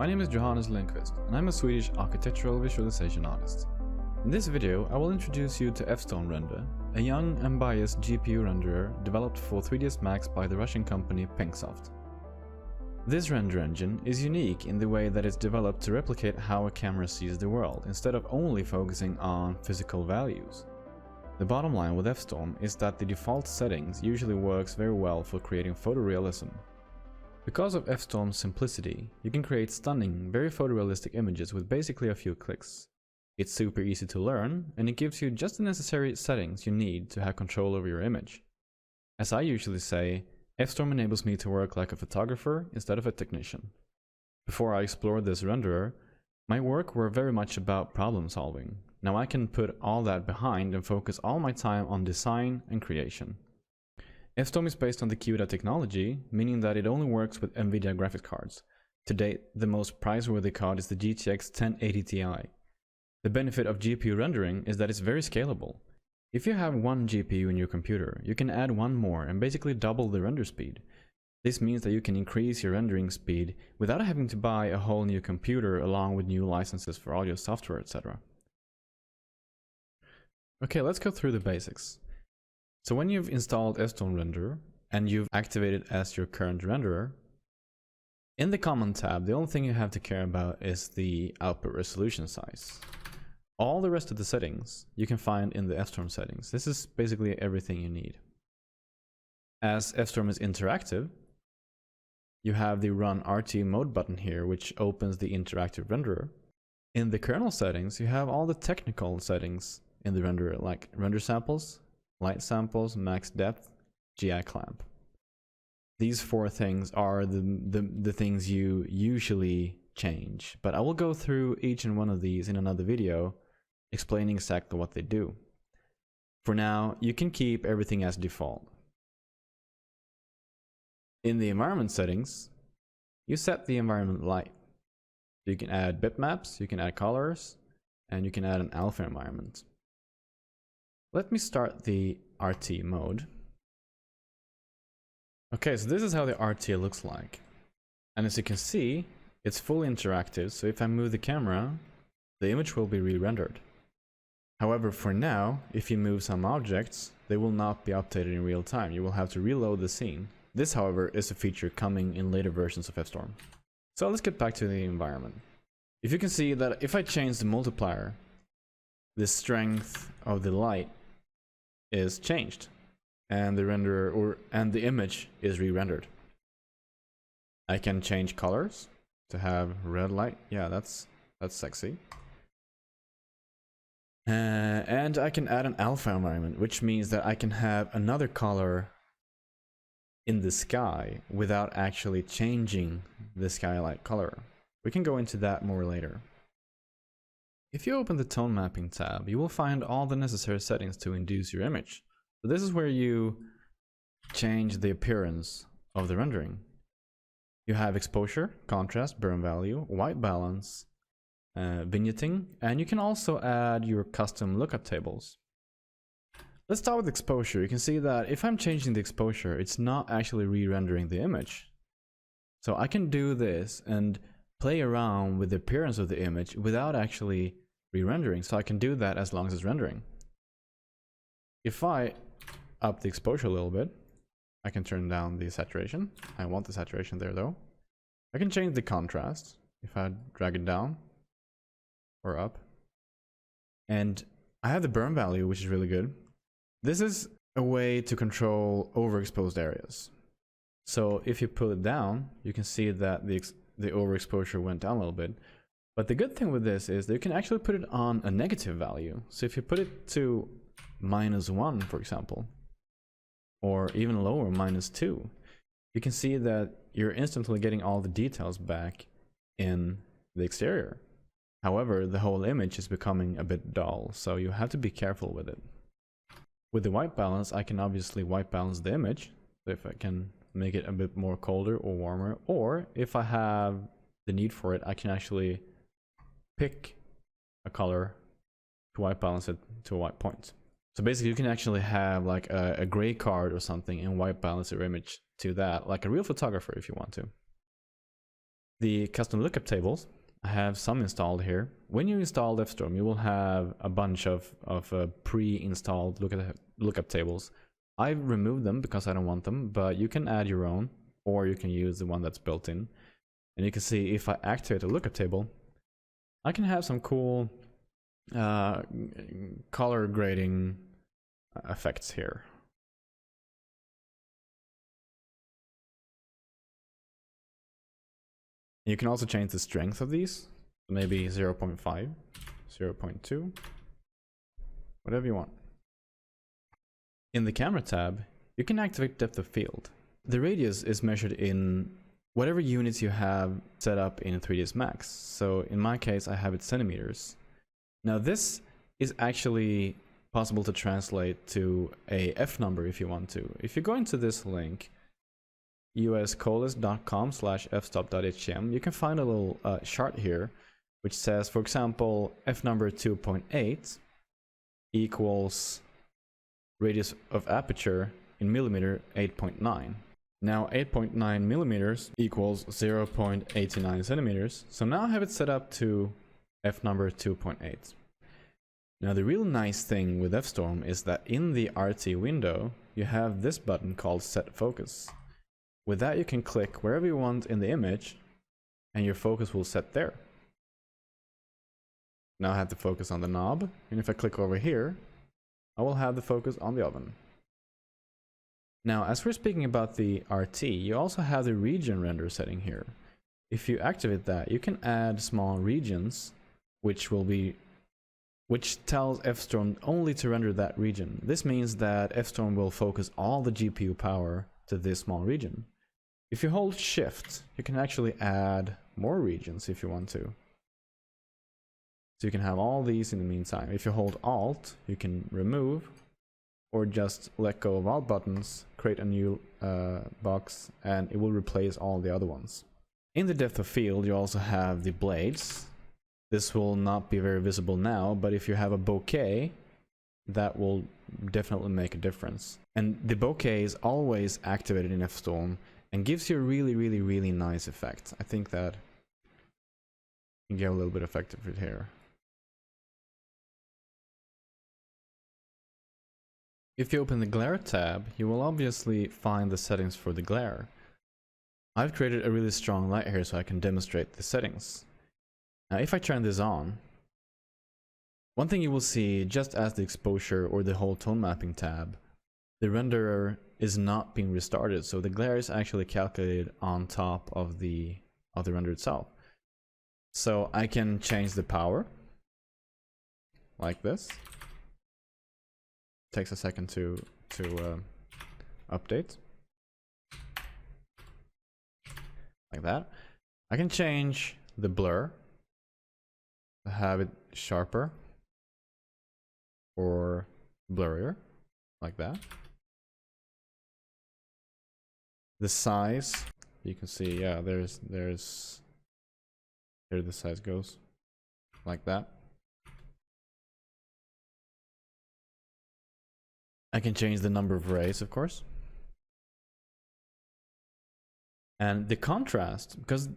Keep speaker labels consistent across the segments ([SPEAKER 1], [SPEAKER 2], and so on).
[SPEAKER 1] My name is Johannes Lindqvist, and I'm a Swedish architectural visualization artist. In this video, I will introduce you to FStorm Render, a young, unbiased GPU renderer developed for 3ds Max by the Russian company Pinksoft. This render engine is unique in the way that it's developed to replicate how a camera sees the world, instead of only focusing on physical values. The bottom line with FStorm is that the default settings usually works very well for creating photorealism. Because of FStorm's simplicity, you can create stunning, very photorealistic images with basically a few clicks. It's super easy to learn, and it gives you just the necessary settings you need to have control over your image. As I usually say, FStorm enables me to work like a photographer instead of a technician. Before I explored this renderer, my work were very much about problem solving. Now I can put all that behind and focus all my time on design and creation. FStorm is based on the CUDA technology, meaning that it only works with NVIDIA graphics cards. To date, the most price-worthy card is the GTX 1080 Ti. The benefit of GPU rendering is that it's very scalable. If you have one GPU in your computer, you can add one more and basically double the render speed. This means that you can increase your rendering speed without having to buy a whole new computer along with new licenses for all your software, etc. Okay, let's go through the basics. So when you've installed FStorm Render and you've activated as your current renderer, in the Common tab, the only thing you have to care about is the output resolution size. All the rest of the settings you can find in the FStorm settings. This is basically everything you need. As FStorm is interactive, you have the Run RT mode button here, which opens the interactive renderer. In the kernel settings, you have all the technical settings in the renderer, like render samples, light samples, max depth, GI clamp. These four things are the things you usually change, but I will go through each and one of these in another video explaining exactly what they do. For now, you can keep everything as default. In the environment settings, you set the environment light. You can add bitmaps, you can add colors, and you can add an alpha environment. Let me start the RT mode. Okay, so this is how the RT looks like. And as you can see, it's fully interactive, so if I move the camera, the image will be re-rendered. However, for now, if you move some objects, they will not be updated in real time. You will have to reload the scene. This, however, is a feature coming in later versions of FStorm. So let's get back to the environment. If you can see that if I change the multiplier, the strength of the light is changed, and the renderer and the image is re-rendered. I can change colors to have red light. Yeah, that's sexy. And I can add an alpha environment, which means that I can have another color in the sky without actually changing the skylight color. We can go into that more later. If you open the tone mapping tab, you will find all the necessary settings to induce your image. So this is where you change the appearance of the rendering. You have exposure, contrast, burn value, white balance, vignetting, and you can also add your custom lookup tables. Let's start with exposure. You can see that if I'm changing the exposure, it's not actually re-rendering the image. So I can do this and play around with the appearance of the image without actually re-rendering. So I can do that as long as it's rendering. If I up the exposure a little bit, I can turn down the saturation. I want the saturation there though. I can change the contrast if I drag it down or up. And I have the burn value, which is really good. This is a way to control overexposed areas. So if you pull it down, you can see that the overexposure went down a little bit. But the good thing with this is that you can actually put it on a negative value. So if you put it to -1, for example, or even lower, -2, you can see that you're instantly getting all the details back in the exterior. However, the whole image is becoming a bit dull, so you have to be careful with it. With the white balance, I can obviously white balance the image. So if I can make it a bit more colder or warmer, or if I have the need for it, I can actually pick a color to white balance it to a white point. So basically you can actually have like a gray card or something and white balance your image to that, like a real photographer if you want to. The custom lookup tables, I have some installed here. When you install FStorm, you will have a bunch of pre-installed lookup tables. I've removed them because I don't want them, but you can add your own, or you can use the one that's built in. And you can see if I activate a lookup table, I can have some cool color grading effects here. You can also change the strength of these, maybe 0.5, 0.2, whatever you want. In the camera tab, you can activate depth of field. The radius is measured in whatever units you have set up in 3ds Max. So in my case, I have it centimeters. Now this is actually possible to translate to a F number if you want to. If you go into this link, uscolas.com/fstop.htm, you can find a little chart here which says, for example, F number 2.8 equals radius of aperture in millimeter 8.9. Now 8.9 millimeters equals 0.89 centimeters. So now I have it set up to F number 2.8. Now the real nice thing with FStorm is that in the RT window, you have this button called Set Focus. With that, you can click wherever you want in the image and your focus will set there. Now I have the focus on the knob, and if I click over here, I will have the focus on the oven. Now, as we're speaking about the RT, you also have the region render setting here. If you activate that, you can add small regions, which tells FStorm only to render that region. This means that FStorm will focus all the GPU power to this small region. If you hold Shift, you can actually add more regions if you want to. So you can have all these in the meantime. If you hold Alt, you can remove, or just let go of all buttons, create a new box, and it will replace all the other ones. In the depth of field, you also have the blades. This will not be very visible now, but if you have a bokeh, that will definitely make a difference. And the bokeh is always activated in FStorm and gives you a really nice effect. I think that you can get a little bit effect of it here. If you open the glare tab, you will obviously find the settings for the glare. I've created a really strong light here so I can demonstrate the settings. Now if I turn this on, one thing you will see, just as the exposure or the whole tone mapping tab, the renderer is not being restarted, so the glare is actually calculated on top of the render itself. So I can change the power, like this. Takes a second to update, like that. I can change the blur, have it sharper or blurrier, like that. The size, you can see, yeah, there's here the size goes, like that. I can change the number of rays, of course. And the contrast, because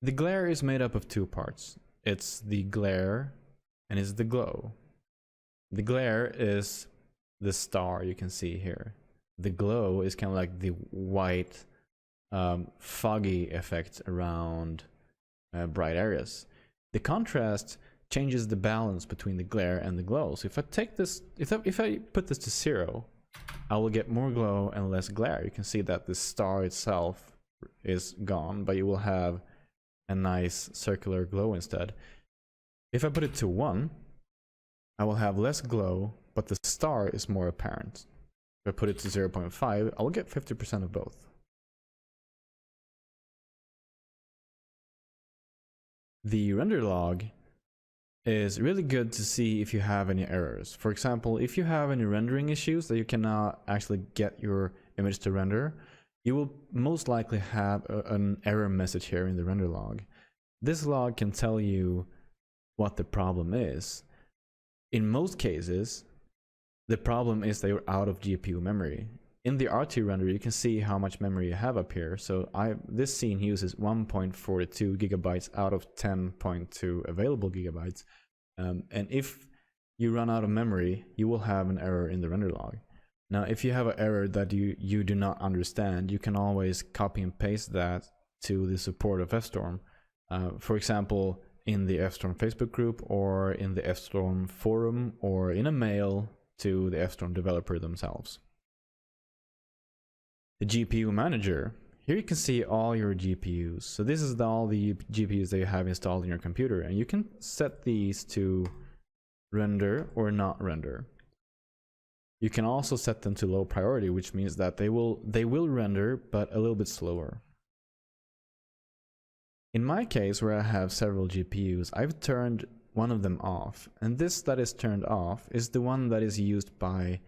[SPEAKER 1] the glare is made up of two parts. It's the glare and it's the glow. The glare is the star you can see here. The glow is kind of like the white, foggy effect around bright areas. The contrast changes the balance between the glare and the glow. So if I take this, if I put this to 0, I will get more glow and less glare. You can see that the star itself is gone, but you will have a nice circular glow instead. If I put it to 1, I will have less glow, but the star is more apparent. If I put it to 0.5, I will get 50% of both. The render log is really good to see if you have any errors. For example, if you have any rendering issues that you cannot actually get your image to render, you will most likely have an error message here in the render log. This log can tell you what the problem is. In most cases, the problem is that you're out of GPU memory. in the RT render, you can see how much memory you have up here. So this scene uses 1.42 gigabytes out of 10.2 available gigabytes. And if you run out of memory, you will have an error in the render log. Now, if you have an error that you do not understand, you can always copy and paste that to the support of FStorm. For example, in the FStorm Facebook group, or in the FStorm forum, or in a mail to the FStorm developer themselves. The GPU manager. Here you can see all your GPUs. So this is all the GPUs that you have installed in your computer, and you can set these to render or not render. You can also set them to low priority, which means that they will render, but a little bit slower. In my case, where I have several GPUs, I've turned one of them off, and this that is turned off is the one that is used by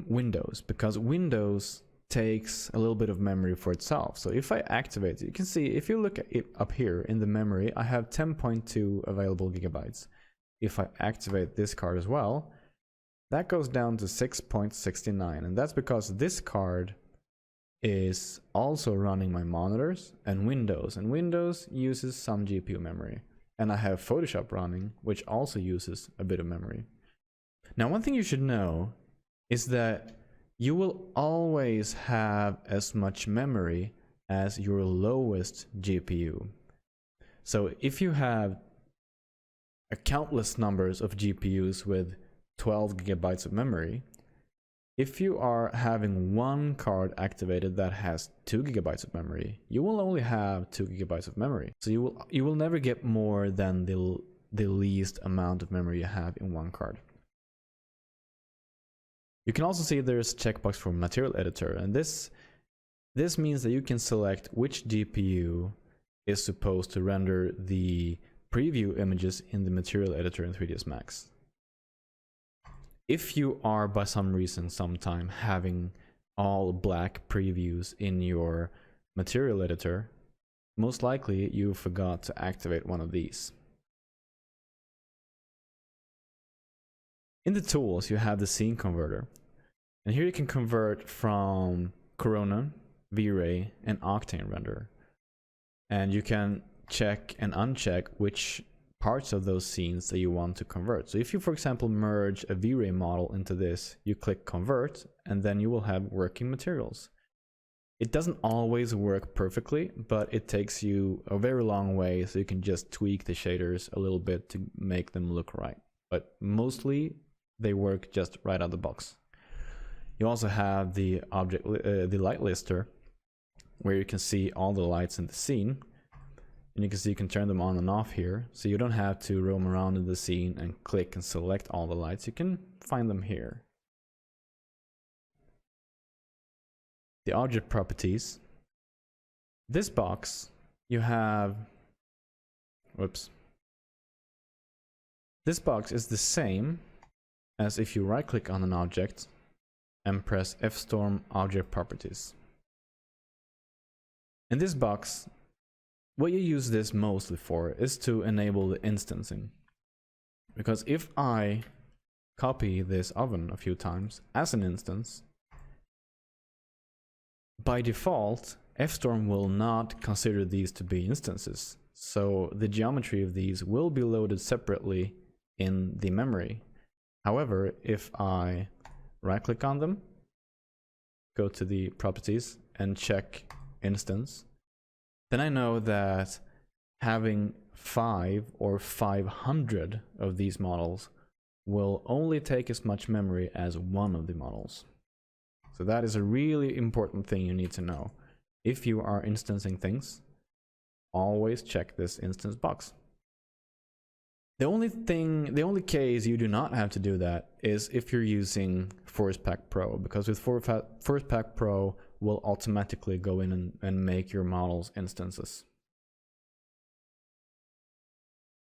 [SPEAKER 1] Windows, because Windows takes a little bit of memory for itself. So if I activate it, you can see, if you look at it up here in the memory, I have 10.2 available gigabytes. If I activate this card as well, that goes down to 6.69, and that's because this card is also running my monitors and Windows uses some GPU memory. And I have Photoshop running, which also uses a bit of memory. Now, one thing you should know is that you will always have as much memory as your lowest GPU. So if you have a countless numbers of GPUs with 12 gigabytes of memory, if you are having one card activated that has 2 gigabytes of memory, you will only have 2 gigabytes of memory. So you will never get more than the least amount of memory you have in one card. You can also see there's a checkbox for material editor, and this means that you can select which GPU is supposed to render the preview images in the material editor in 3ds Max. If you are, by some reason, sometime having all black previews in your material editor, most likely you forgot to activate one of these. In the tools, you have the scene converter. And here you can convert from Corona, V-Ray, and Octane render. And you can check and uncheck which parts of those scenes that you want to convert. So if you, for example, merge a V-Ray model into this, you click convert, and then you will have working materials. It doesn't always work perfectly, but it takes you a very long way, so you can just tweak the shaders a little bit to make them look right. But mostly they work just right out of the box. You also have the the light lister, where you can see all the lights in the scene. And you can see you can turn them on and off here, so you don't have to roam around in the scene and click and select all the lights. You can find them here. The object properties. This box, you have, whoops. This box is the same as if you right click on an object and press FStorm object properties. In this box, what you use this mostly for is to enable the instancing. Because if I copy this oven a few times as an instance, by default, FStorm will not consider these to be instances. So the geometry of these will be loaded separately in the memory. However, if I right click on them, go to the properties and check instance, then I know that having 5 or 500 of these models will only take as much memory as one of the models. So that is a really important thing you need to know. If you are instancing things, always check this instance box. The only case you do not have to do that is if you're using Force Pack Pro, because with Force Pack Pro will automatically go in and make your models instances.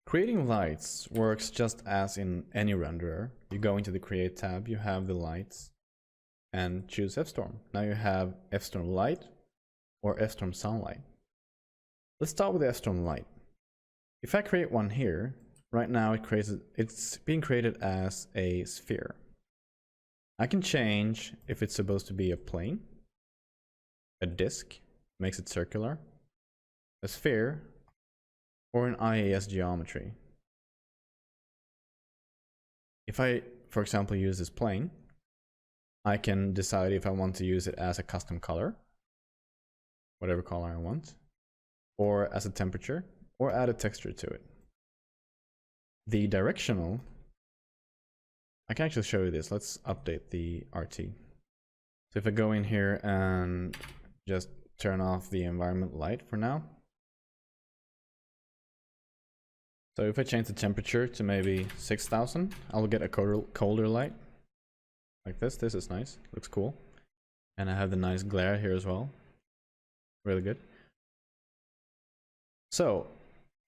[SPEAKER 1] Creating lights works just as in any renderer. You go into the Create tab, you have the lights, and choose FStorm. Now you have FStorm Light or FStorm Sunlight. Let's start with the FStorm Light. If I create one here, right now it's being created as a sphere. I can change if it's supposed to be a plane, a disk, makes it circular, a sphere, or an IAS geometry. If I, for example, use this plane, I can decide if I want to use it as a custom color, whatever color I want, or as a temperature, or add a texture to it. The directional, I can actually show you this. Let's update the RT. So if I go in here and just turn off the environment light for now. So if I change the temperature to maybe 6000, I'll get a colder light. Like this. This is nice. Looks cool. And I have the nice glare here as well. Really good. So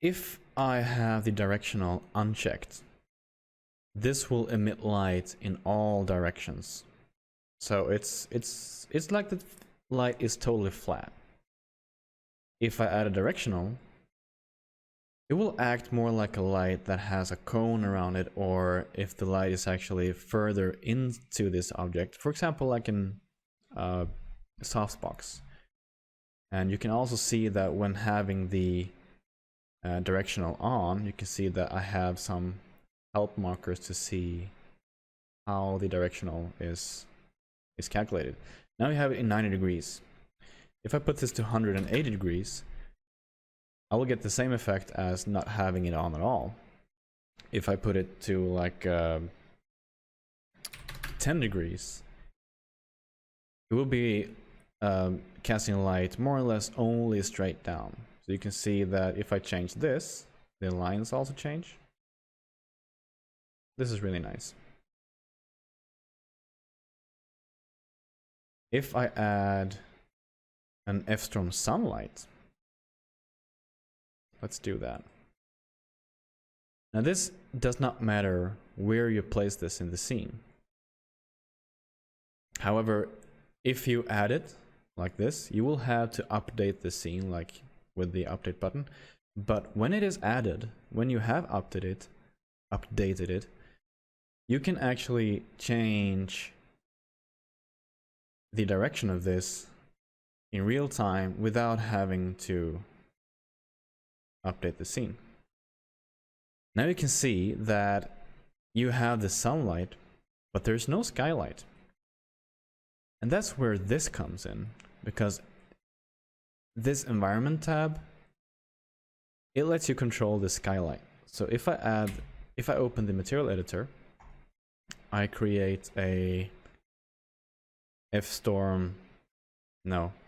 [SPEAKER 1] if I have the directional unchecked, this will emit light in all directions. So it's like the light is totally flat. If I add a directional, it will act more like a light that has a cone around it, or if the light is actually further into this object, for example, like in a softbox. And you can also see that when having the directional on, you can see that I have some help markers to see how the directional is calculated. Now we have it in 90 degrees. If I put this to 180 degrees, I will get the same effect as not having it on at all. If I put it to like 10 degrees, it will be casting light more or less only straight down. So you can see that if I change this, the lines also change. This is really nice. If I add an FStorm sunlight, let's do that. Now this does not matter where you place this in the scene. However, if you add it like this, you will have to update the scene like with the update button. But when it is added, when you have updated it, you can actually change the direction of this in real time without having to update the scene. Now you can see that you have the sunlight, but there's no skylight. And that's where this comes in, because this environment tab, it lets you control the skylight. So if I open the material editor, I create a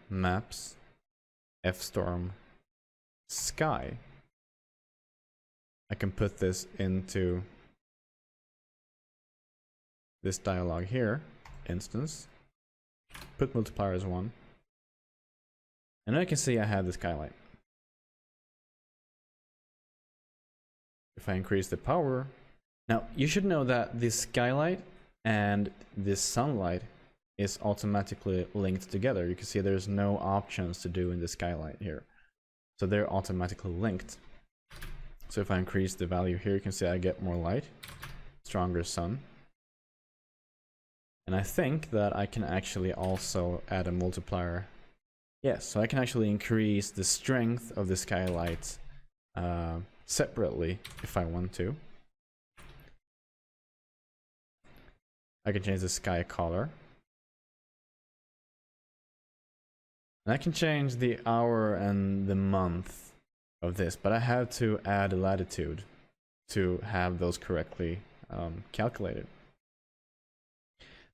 [SPEAKER 1] maps FStorm sky. I can put this into this dialog here, instance, put multiplier as 1, and now you can see I have the skylight. If I increase the power, now you should know that this skylight and this sunlight is automatically linked together. You can see there's no options to do in the skylight here, so they're automatically linked. So if I increase the value here, you can see I get more light, stronger sun. And I think that I can actually also add a multiplier. Yes, so I can actually increase the strength of the skylight separately if I want to. I can change the sky color. And I can change the hour and the month of this, but I have to add a latitude to have those correctly calculated.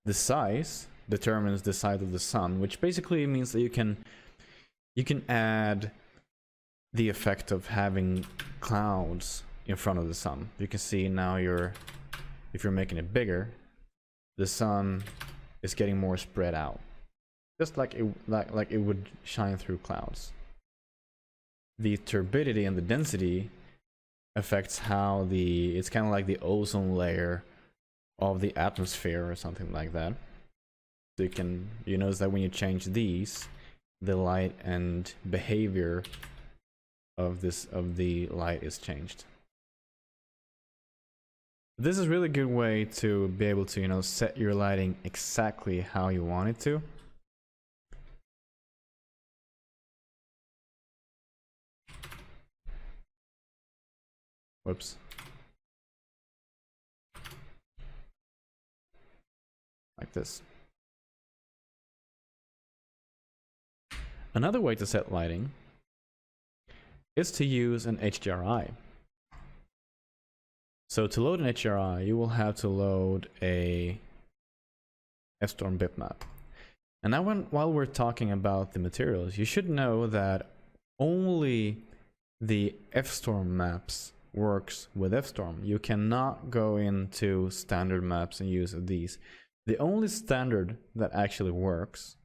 [SPEAKER 1] The size determines the size of the sun, which basically means that you can add the effect of having clouds in front of the sun. You can see now if you're making it bigger, the sun is getting more spread out, just like it would shine through clouds. The turbidity and the density affects how it's kind of like the ozone layer of the atmosphere or something like that. So you notice that when you change these, the light and behavior of the light is changed. This is a really good way to be able to, you know, set your lighting exactly how you want it to. Whoops. Like this. Another way to set lighting is to use an HDRI. So to load an HDRI, you will have to load a FStorm bitmap. And now while we're talking about the materials, you should know that only the FStorm maps works with FStorm. You cannot go into standard maps and use these. The only standard that actually works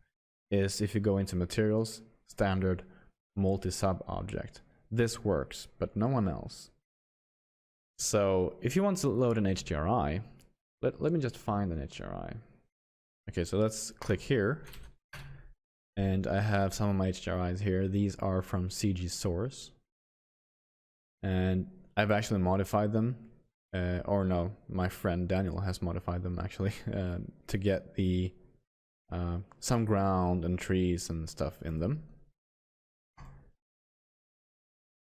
[SPEAKER 1] is if you go into materials, standard, multi-sub object. This works, but no one else. So if you want to load an HDRI, let me just find an HDRI. Okay, so let's click here. And I have some of my HDRIs here. These are from CG Source. And I've actually modified them. Or no, my friend Daniel has modified them actually to get the some ground and trees and stuff in them.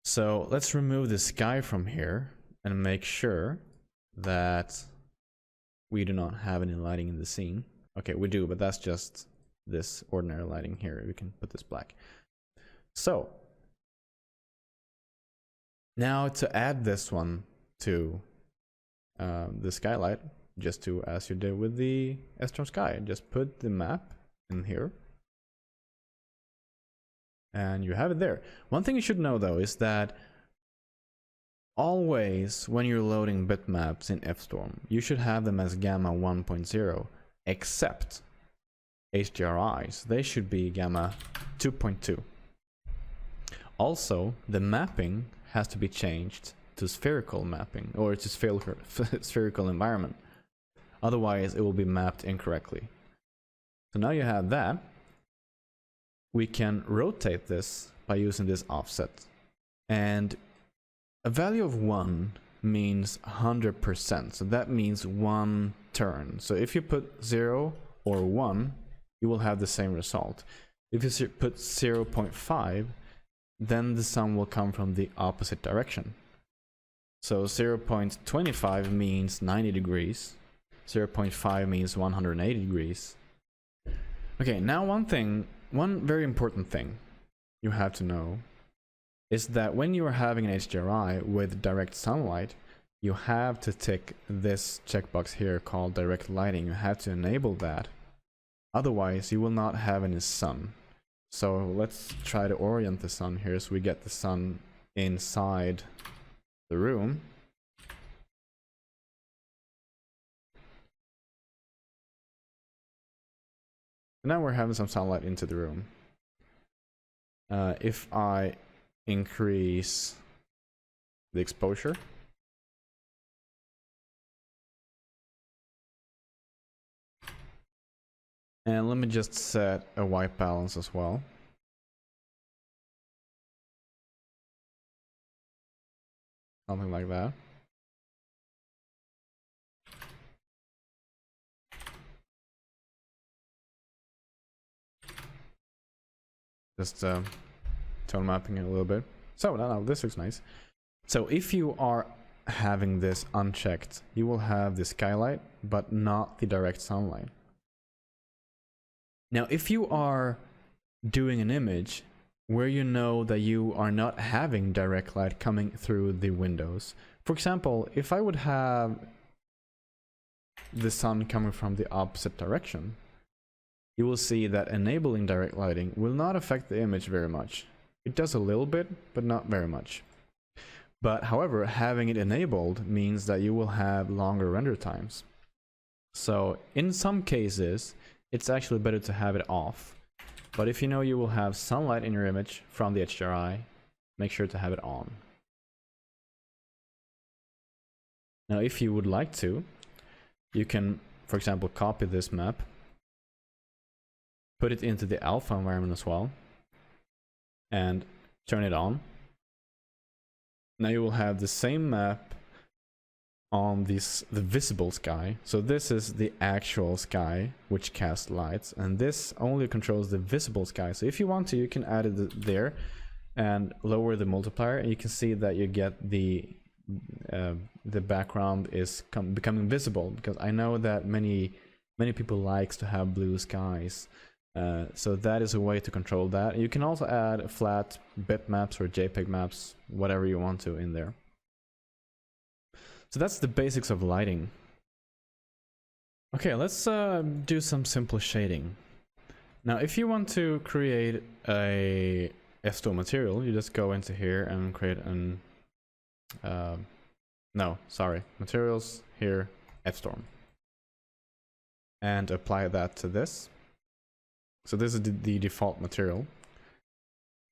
[SPEAKER 1] So let's remove the sky from here and make sure that we do not have any lighting in the scene. Okay, we do, but that's just this ordinary lighting here. We can put this black. So now to add this one to the skylight, just do as you did with the FStorm Sky. Just put the map in here. And you have it there. One thing you should know though is that always when you're loading bitmaps in FStorm, you should have them as Gamma 1.0, except HDRIs. They should be Gamma 2.2. Also, the mapping has to be changed to spherical mapping, or to spherical environment. Otherwise, it will be mapped incorrectly. So now you have that. We can rotate this by using this offset. And a value of 1 means 100%. So that means 1 turn. So if you put 0 or 1, you will have the same result. If you put 0.5, then the sun will come from the opposite direction. So 0.25 means 90 degrees. 0.5 means 180 degrees. Okay, now one very important thing you have to know is that when you are having an HDRI with direct sunlight, you have to tick this checkbox here called direct lighting. You have to enable that. Otherwise, you will not have any sun. So let's try to orient the sun here so we get the sun inside the room. Now we're having some sunlight into the room. If I increase the exposure, and let me just set a white balance as well. Something like that. Just tone mapping it a little bit. So now this looks nice. So if you are having this unchecked, you will have the skylight, but not the direct sunlight. Now, if you are doing an image where you know that you are not having direct light coming through the windows, for example, if I would have the sun coming from the opposite direction, you will see that enabling direct lighting will not affect the image very much. It does a little bit, but not very much. But however, having it enabled means that you will have longer render times. So in some cases, it's actually better to have it off. But if you know you will have sunlight in your image from the HDRI, make sure to have it on. Now, if you would like to, you can, for example, copy this map, put it into the alpha environment as well, and turn it on. Now you will have the same map on the visible sky. So this is the actual sky which casts lights, and this only controls the visible sky. So if you want to, you can add it there and lower the multiplier, and you can see that you get the background is becoming visible, because I know that many people likes to have blue skies. So that is a way to control that. You can also add flat bitmaps or JPEG maps, whatever you want to, in there. So that's the basics of lighting. Okay, let's do some simple shading. Now, if you want to create a FStorm material, you just go into here and create an materials here, FStorm, and apply that to this. So this is the default material.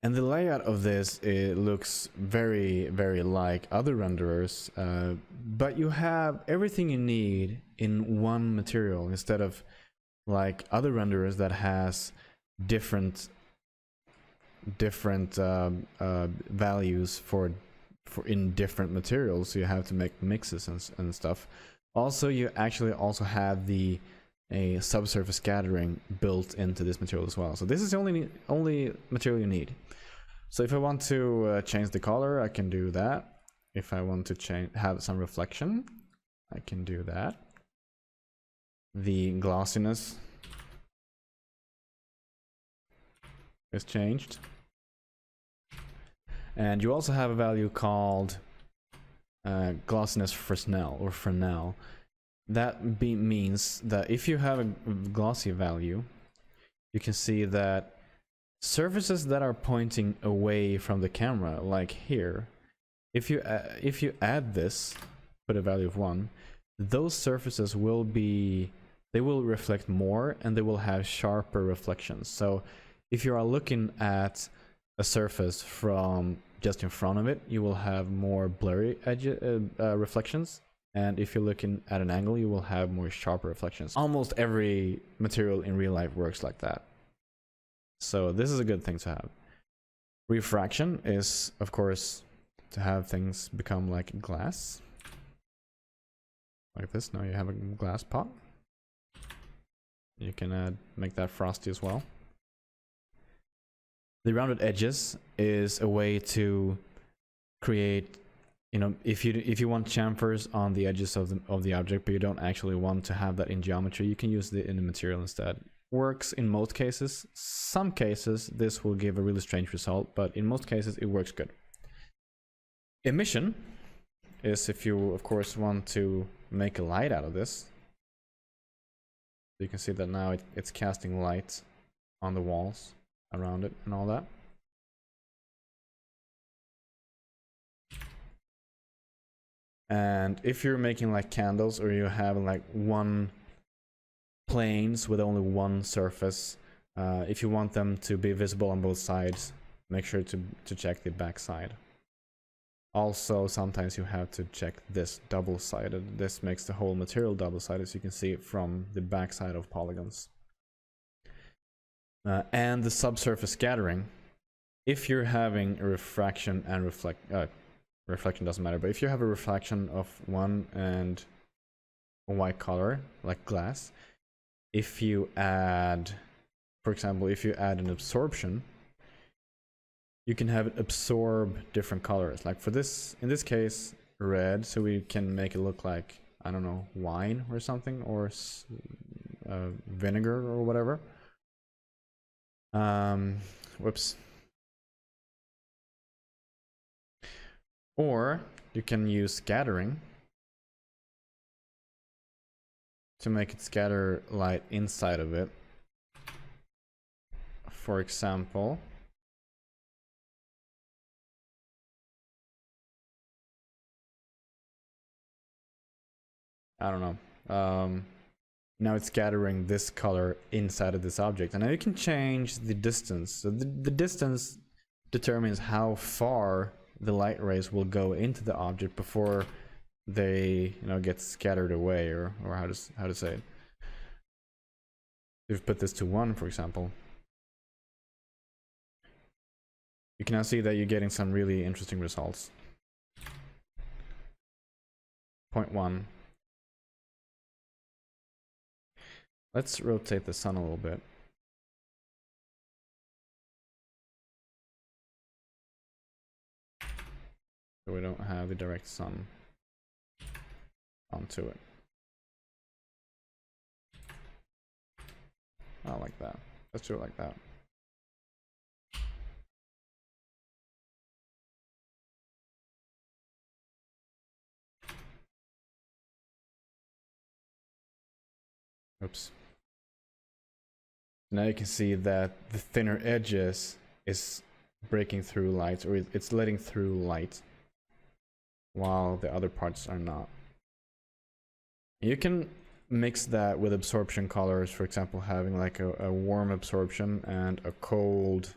[SPEAKER 1] And the layout of this, it looks very, very like other renderers, but you have everything you need in one material, instead of like other renderers that has different values for in different materials. So you have to make mixes and stuff. Also, you actually also have a subsurface scattering built into this material as well. So this is the only material you need. So if I want to change the color, I can do that. If I want to have some reflection, I can do that. The glossiness is changed. And you also have a value called glossiness Fresnel. That means that if you have a glossy value, you can see that surfaces that are pointing away from the camera, like here, if you add this, put a value of 1, those surfaces will reflect more, and they will have sharper reflections. So if you are looking at a surface from just in front of it, you will have more blurry reflections. And if you're looking at an angle, you will have more sharper reflections. Almost every material in real life works like that. So this is a good thing to have. Refraction is, of course, to have things become like glass. Like this. Now you have a glass pot. You can make that frosty as well. The rounded edges is a way to create, you know, if you want chamfers on the edges of the object, but you don't actually want to have that in geometry, you can use it in the material instead. Works in most cases. Some cases this will give a really strange result, but in most cases it works good. Emission is if you, of course, want to make a light out of this. You can see that now it's casting light on the walls around it and all that. And if you're making like candles, or you have like one planes with only one surface, if you want them to be visible on both sides, make sure to check the back side. Also, sometimes you have to check this double-sided. This makes the whole material double-sided, so you can see it from the back side of polygons. And the subsurface scattering. If you're having a refraction and reflection doesn't matter, but if you have a reflection of one and a white color, like glass, if you add, for example, if you add an absorption, you can have it absorb different colors. Like for this, in this case, red, so we can make it look like, I don't know, wine or something, or vinegar or whatever. Whoops. Or you can use scattering to make it scatter light inside of it. For example, I don't know. Now it's scattering this color inside of this object, and now you can change the distance. So the distance determines how far the light rays will go into the object before they, you know, get scattered away, or how to say it. If you put this to 1, for example, you can now see that you're getting some really interesting results. 0.1. Let's rotate the sun a little bit. So we don't have the direct sun onto it. I like that. Let's do it like that. Oops. Now you can see that the thinner edges is breaking through light, or it's letting through light, while the other parts are not. You can mix that with absorption colors, for example, having like a warm absorption and a colder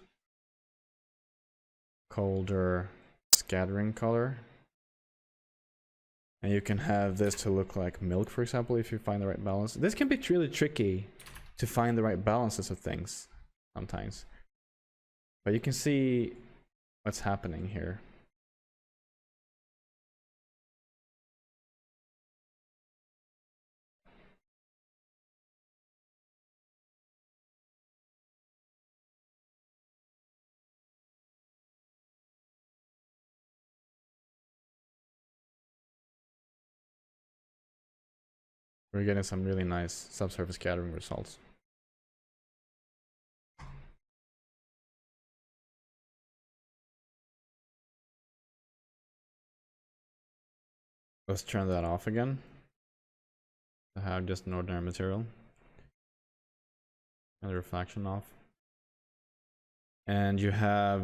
[SPEAKER 1] scattering color. And you can have this to look like milk, for example, if you find the right balance. This can be really tricky to find the right balances of things sometimes. But you can see what's happening here. We're getting some really nice subsurface scattering results. Let's turn that off again. To have just an ordinary material. And the reflection off. And you have,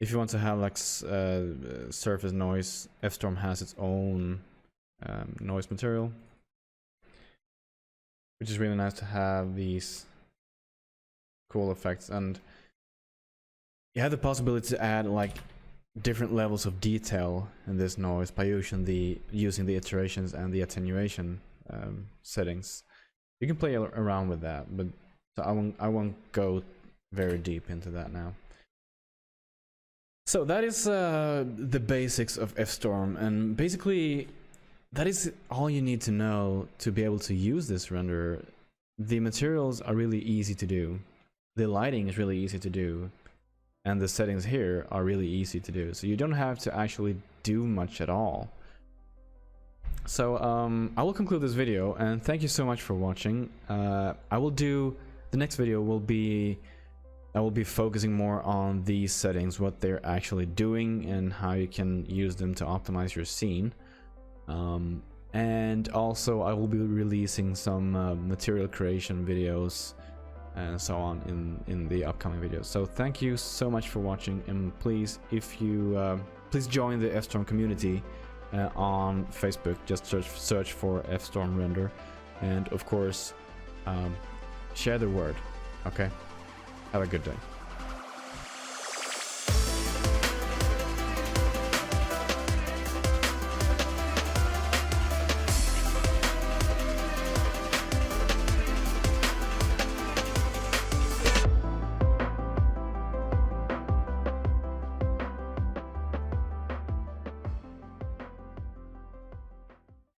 [SPEAKER 1] if you want to have like surface noise, FStorm has its own noise material, which is really nice to have these cool effects. And you have the possibility to add like different levels of detail in this noise by using the iterations and the attenuation settings. You can play around with that, but so I won't go very deep into that now. So that is the basics of FStorm, and basically that is all you need to know to be able to use this renderer. The materials are really easy to do, the lighting is really easy to do, and the settings here are really easy to do, so you don't have to actually do much at all. So I will conclude this video, and thank you so much for watching. The next video will be, I will be focusing more on these settings, what they're actually doing and how you can use them to optimize your scene. And also I will be releasing some material creation videos and so on in the upcoming videos. So thank you so much for watching, and please, if you please join the FStorm community on Facebook. Just search for FStorm Render, and of course share the word. Okay, have a good day.